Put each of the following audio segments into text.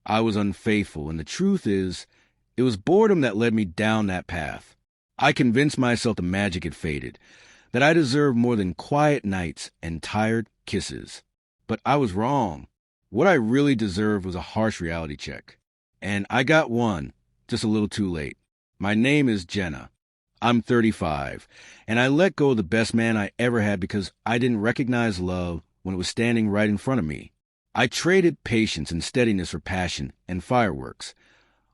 I was unfaithful, and the truth is, it was boredom that led me down that path. I convinced myself the magic had faded, that I deserved more than quiet nights and tired kisses. But I was wrong. What I really deserved was a harsh reality check. And I got one, just a little too late. My name is Jenna. I'm 35, and I let go of the best man I ever had because I didn't recognize love when it was standing right in front of me. I traded patience and steadiness for passion and fireworks,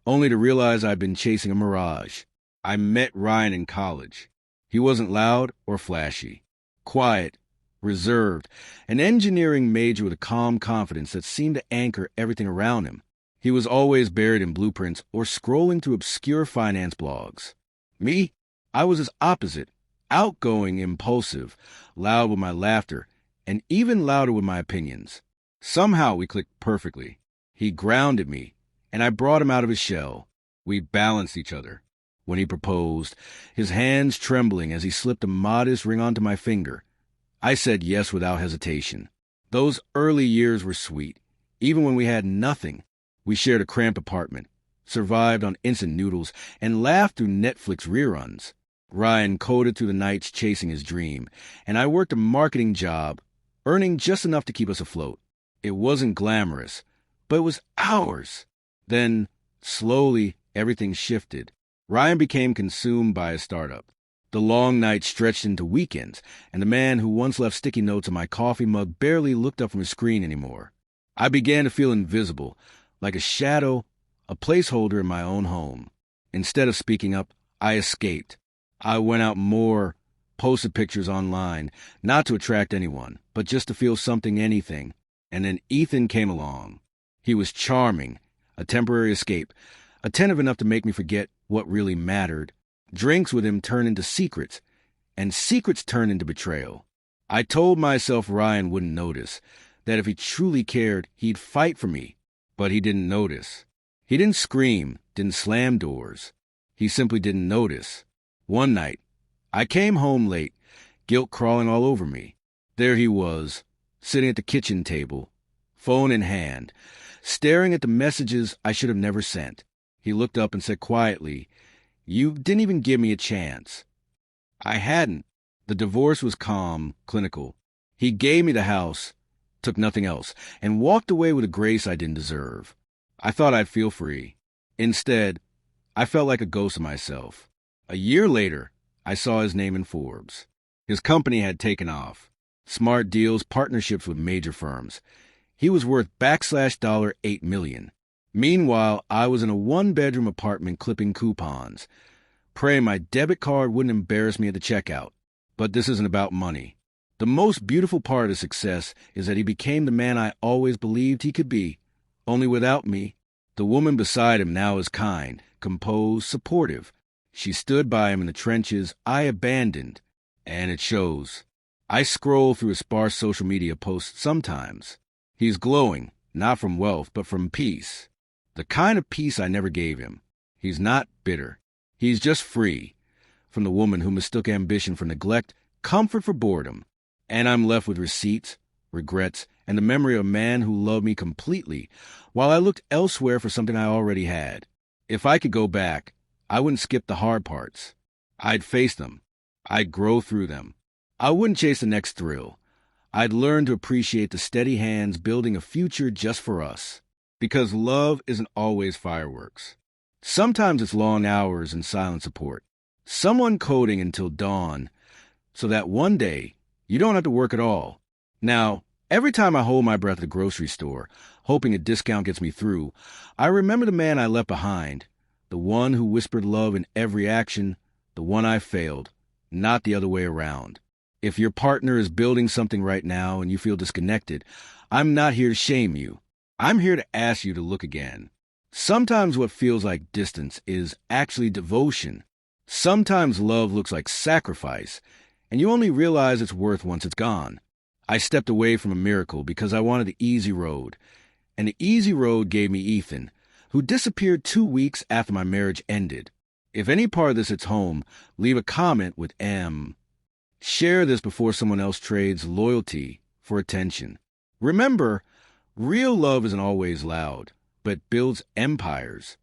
only to realize I'd been chasing a mirage. I met Ryan in college. He wasn't loud or flashy. Quiet, reserved, an engineering major with a calm confidence that seemed to anchor everything around him. He was always buried in blueprints or scrolling through obscure finance blogs. Me? I was his opposite, outgoing, impulsive, loud with my laughter, and even louder with my opinions. Somehow we clicked perfectly. He grounded me, and I brought him out of his shell. We balanced each other. When he proposed, his hands trembling as he slipped a modest ring onto my finger, I said yes without hesitation. Those early years were sweet. Even when we had nothing, we shared a cramped apartment, survived on instant noodles, and laughed through Netflix reruns. Ryan coded through the nights chasing his dream, and I worked a marketing job, earning just enough to keep us afloat. It wasn't glamorous, but it was ours. Then, slowly, everything shifted. Ryan became consumed by a startup. The long nights stretched into weekends, and the man who once left sticky notes on my coffee mug barely looked up from his screen anymore. I began to feel invisible, like a shadow, a placeholder in my own home. Instead of speaking up, I escaped. I went out more, posted pictures online, not to attract anyone, but just to feel something, anything. And then Ethan came along. He was charming, a temporary escape, attentive enough to make me forget what really mattered. Drinks with him turned into secrets, and secrets turned into betrayal. I told myself Ryan wouldn't notice, that if he truly cared, he'd fight for me. But he didn't notice. He didn't scream, didn't slam doors. He simply didn't notice. One night, I came home late, guilt crawling all over me. There he was, sitting at the kitchen table, phone in hand, staring at the messages I should have never sent. He looked up and said quietly, "You didn't even give me a chance." I hadn't. The divorce was calm, clinical. He gave me the house, took nothing else, and walked away with a grace I didn't deserve. I thought I'd feel free. Instead, I felt like a ghost of myself. A year later, I saw his name in Forbes. His company had taken off. Smart deals, partnerships with major firms. He was worth $8 million. Meanwhile, I was in a one-bedroom apartment clipping coupons, praying my debit card wouldn't embarrass me at the checkout. But this isn't about money. The most beautiful part of his success is that he became the man I always believed he could be, only without me. The woman beside him now is kind, composed, supportive. She stood by him in the trenches I abandoned, and it shows. I scroll through his sparse social media posts sometimes. He's glowing, not from wealth, but from peace. The kind of peace I never gave him. He's not bitter. He's just free from the woman who mistook ambition for neglect, comfort for boredom. And I'm left with receipts, regrets, and the memory of a man who loved me completely, while I looked elsewhere for something I already had. If I could go back, I wouldn't skip the hard parts. I'd face them. I'd grow through them. I wouldn't chase the next thrill. I'd learn to appreciate the steady hands building a future just for us. Because love isn't always fireworks. Sometimes it's long hours and silent support. Someone coding until dawn, so that one day you don't have to work at all. Now, every time I hold my breath at the grocery store, hoping a discount gets me through, I remember the man I left behind, the one who whispered love in every action, the one I failed, not the other way around. If your partner is building something right now and you feel disconnected, I'm not here to shame you. I'm here to ask you to look again. Sometimes what feels like distance is actually devotion. Sometimes love looks like sacrifice, and you only realize its worth once it's gone. I stepped away from a miracle because I wanted the easy road, and the easy road gave me Ethan, who disappeared 2 weeks after my marriage ended. If any part of this hits home, leave a comment with M. Share this before someone else trades loyalty for attention. Remember, real love isn't always loud. but builds empires.